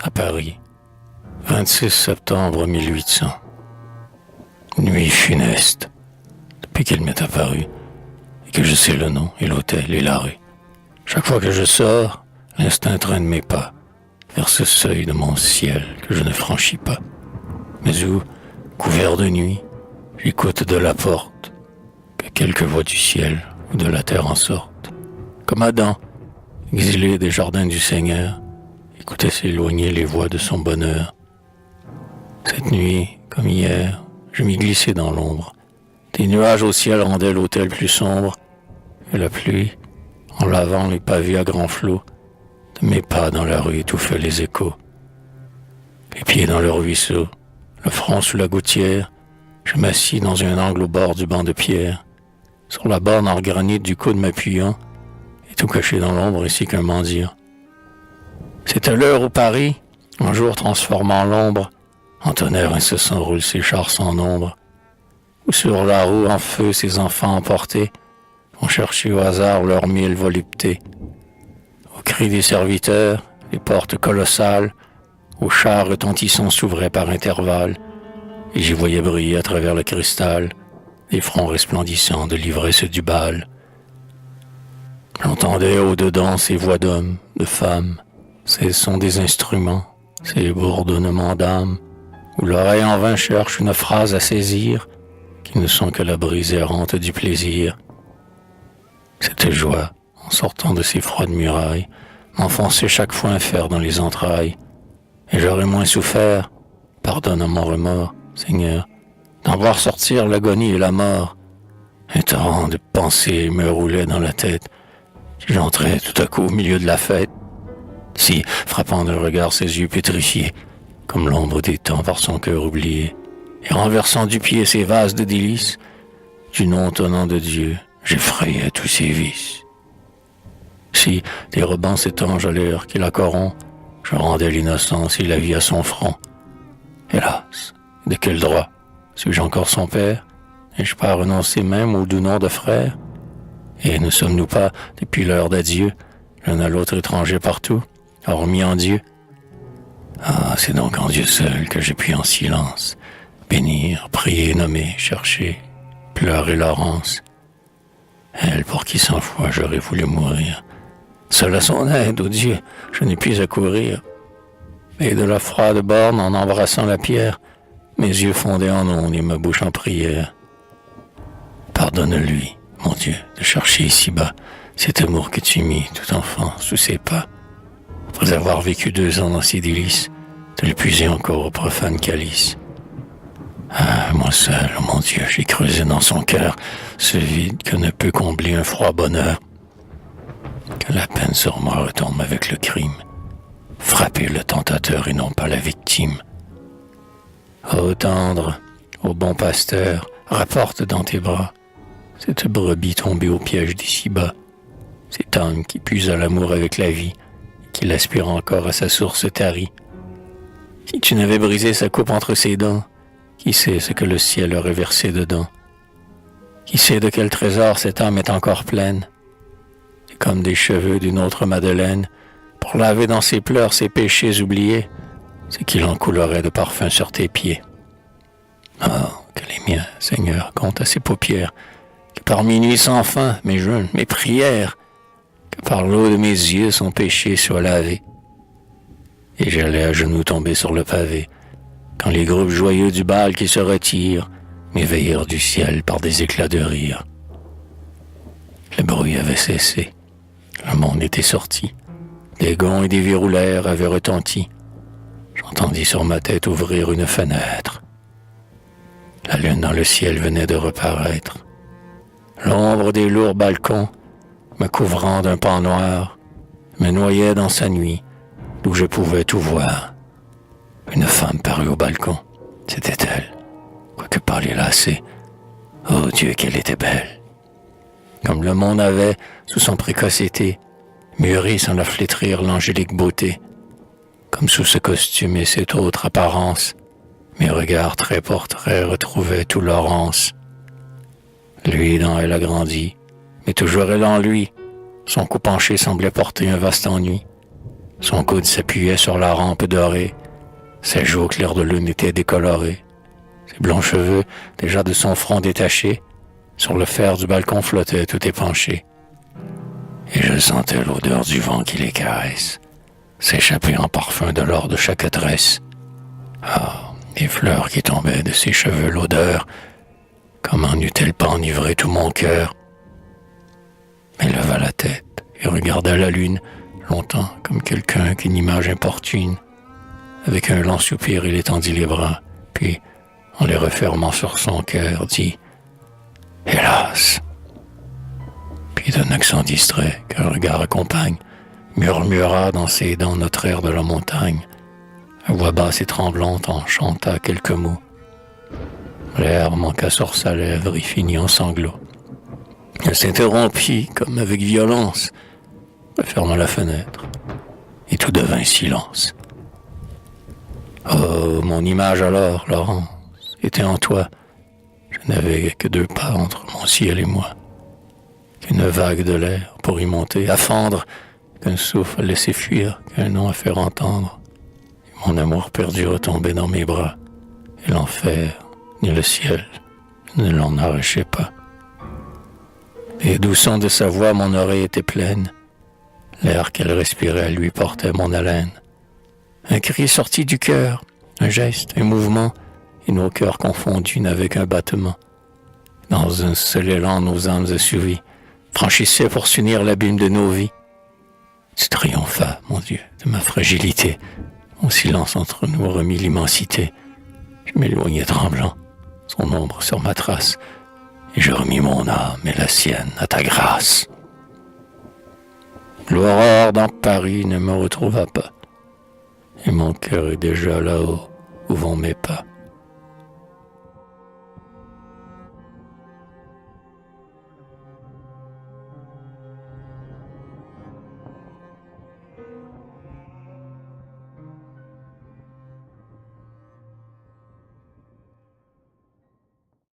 à Paris, 26 septembre 1800. Nuit funeste, depuis qu'elle m'est apparue, et que je sais le nom et l'hôtel et la rue. Chaque fois que je sors, l'instinct traîne mes pas vers ce seuil de mon ciel que je ne franchis pas, mais où, couvert de nuit, j'écoute de la porte que quelque voix du ciel ou de la terre en sorte. Comme Adam, exilé des jardins du Seigneur, écoutait s'éloigner les voix de son bonheur. Cette nuit, comme hier, je m'y glissais dans l'ombre. Des nuages au ciel rendaient l'hôtel plus sombre, et la pluie, en lavant les pavés à grands flots, de mes pas dans la rue étouffait les échos. Les pieds dans le ruisseau, le front sous la gouttière, je m'assis dans un angle au bord du banc de pierre, sur la borne en granit du coude m'appuyant, et tout caché dans l'ombre ainsi qu'un mendiant. C'était l'heure où Paris, un jour transformant l'ombre, en tonnerre incessant roule ses chars sans nombre, où sur la roue en feu ses enfants emportés vont chercher au hasard leur mille voluptés. Au cri des serviteurs, les portes colossales, aux chars retentissants s'ouvraient par intervalles, et j'y voyais briller à travers le cristal des fronts resplendissants de l'ivresse du bal. J'entendais au-dedans ces voix d'hommes, de femmes, ces sons des instruments, ces bourdonnements d'âme, où l'oreille en vain cherche une phrase à saisir, qui ne sont que la brise errante du plaisir. Cette joie, en sortant de ces froides murailles, m'enfonçait chaque fois un fer dans les entrailles, et j'aurais moins souffert, pardonne à mon remords, Seigneur, d'en voir sortir l'agonie et la mort. Un torrent de pensées me roulait dans la tête, si j'entrais tout à coup au milieu de la fête. Si, frappant d'un regard ses yeux pétrifiés, comme l'ombre des temps par son cœur oublié, et renversant du pied ses vases de délices, du nom tonnant de Dieu, j'effrayais tous ses vices. Si, des rebans s'étangent à l'heure qui la corrompt, je rendais l'innocence et la vie à son front. Hélas, de quel droit suis-je encore son père? N'ai-je pas renoncé même au doux nom de frère? Et ne sommes-nous pas, depuis l'heure d'adieu, l'un à l'autre étrangers partout, hormis en Dieu? Ah, c'est donc en Dieu seul que j'ai pu en silence bénir, prier, nommer, chercher, pleurer Laurence. Elle, pour qui 100 fois j'aurais voulu mourir. Seul à son aide, ô Dieu, je n'ai plus à courir. Et de la froide borne, en embrassant la pierre, mes yeux fondaient en ondes et ma bouche en prière. Pardonne-lui, mon Dieu, de chercher ici-bas cet amour que tu mis, tout enfant, sous ses pas. Après avoir vécu 2 ans dans ses délices, de l'épuiser encore au profane calice. Ah, moi seul, oh mon Dieu, j'ai creusé dans son cœur ce vide que ne peut combler un froid bonheur. Que la peine sur moi retombe avec le crime. Frapper le tentateur et non pas la victime. Ô tendre, ô bon pasteur, rapporte dans tes bras cette brebis tombée au piège d'ici-bas. Cet homme qui puise à l'amour avec la vie, qui l'aspire encore à sa source tarie. Si tu n'avais brisé sa coupe entre ses dents, qui sait ce que le ciel aurait versé dedans? Qui sait de quel trésor cette âme est encore pleine? Et comme des cheveux d'une autre Madeleine, pour laver dans ses pleurs ses péchés oubliés, c'est qu'il en coulerait de parfum sur tes pieds. Ah, que les miens, Seigneur, comptent à ses paupières, que par minuit sans fin, mes jeûnes, mes prières, que par l'eau de mes yeux son péché soit lavé. Et j'allais à genoux tomber sur le pavé, quand les groupes joyeux du bal qui se retirent m'éveillèrent du ciel par des éclats de rire. Le bruit avait cessé, le monde était sorti, des gonds et des viroulaires avaient retenti. J'entendis sur ma tête ouvrir une fenêtre. La lune dans le ciel venait de reparaître. L'ombre des lourds balcons, me couvrant d'un pan noir, me noyait dans sa nuit, d'où je pouvais tout voir. Une femme parut au balcon. C'était elle, quoique pâle et lassée. Oh Dieu, qu'elle était belle! Comme le monde avait, sous son précocité, mûri sans la flétrir l'angélique beauté. Comme sous ce costume et cette autre apparence, mes regards très portraits retrouvaient tout Laurence. Lui dans elle a grandi, mais toujours elle en lui. Son cou penché semblait porter un vaste ennui. Son coude s'appuyait sur la rampe dorée. Ses joues au clair de lune étaient décolorées. Ses blonds cheveux, déjà de son front détachés, sur le fer du balcon flottaient tout épanchés. Et je sentais l'odeur du vent qui les caresse, s'échapper en parfum de l'or de chaque tresse. Ah, des fleurs qui tombaient de ses cheveux, l'odeur, comment n'eût-elle pas enivré tout mon cœur? Elle leva la tête et regarda la lune, longtemps comme quelqu'un qu'une image importune. Avec un lent soupir, il étendit les bras, puis, en les refermant sur son cœur, dit « Hélas !» Puis d'un accent distrait, qu'un regard accompagne, murmura dans ses dents notre air de la montagne. À voix basse et tremblante en chanta quelques mots. L'air manqua sur sa lèvre et finit en sanglots. Elle s'interrompit comme avec violence, referma la fenêtre, et tout devint silence. Oh, mon image alors, Laurence, était en toi. Je n'avais que 2 pas entre mon ciel et moi. Qu'une vague de l'air pour y monter, à fendre, qu'un souffle à laisser fuir, qu'un nom à faire entendre. Et mon amour perdu retombait dans mes bras, et l'enfer, ni le ciel, ne l'en arrachait pas. Les doux sons de sa voix, mon oreille était pleine. L'air qu'elle respirait lui portait mon haleine. Un cri sortit du cœur, un geste, un mouvement, et nos cœurs confondus n'avaient qu'un battement. Dans un seul élan, nos âmes assouvies franchissaient pour s'unir l'abîme de nos vies. Tu triomphas, mon Dieu, de ma fragilité. Mon silence entre nous remit l'immensité. Je m'éloignais tremblant, son ombre sur ma trace, et je remis mon âme et la sienne à ta grâce. L'aurore dans Paris ne me retrouva pas, et mon cœur est déjà là-haut où vont mes pas.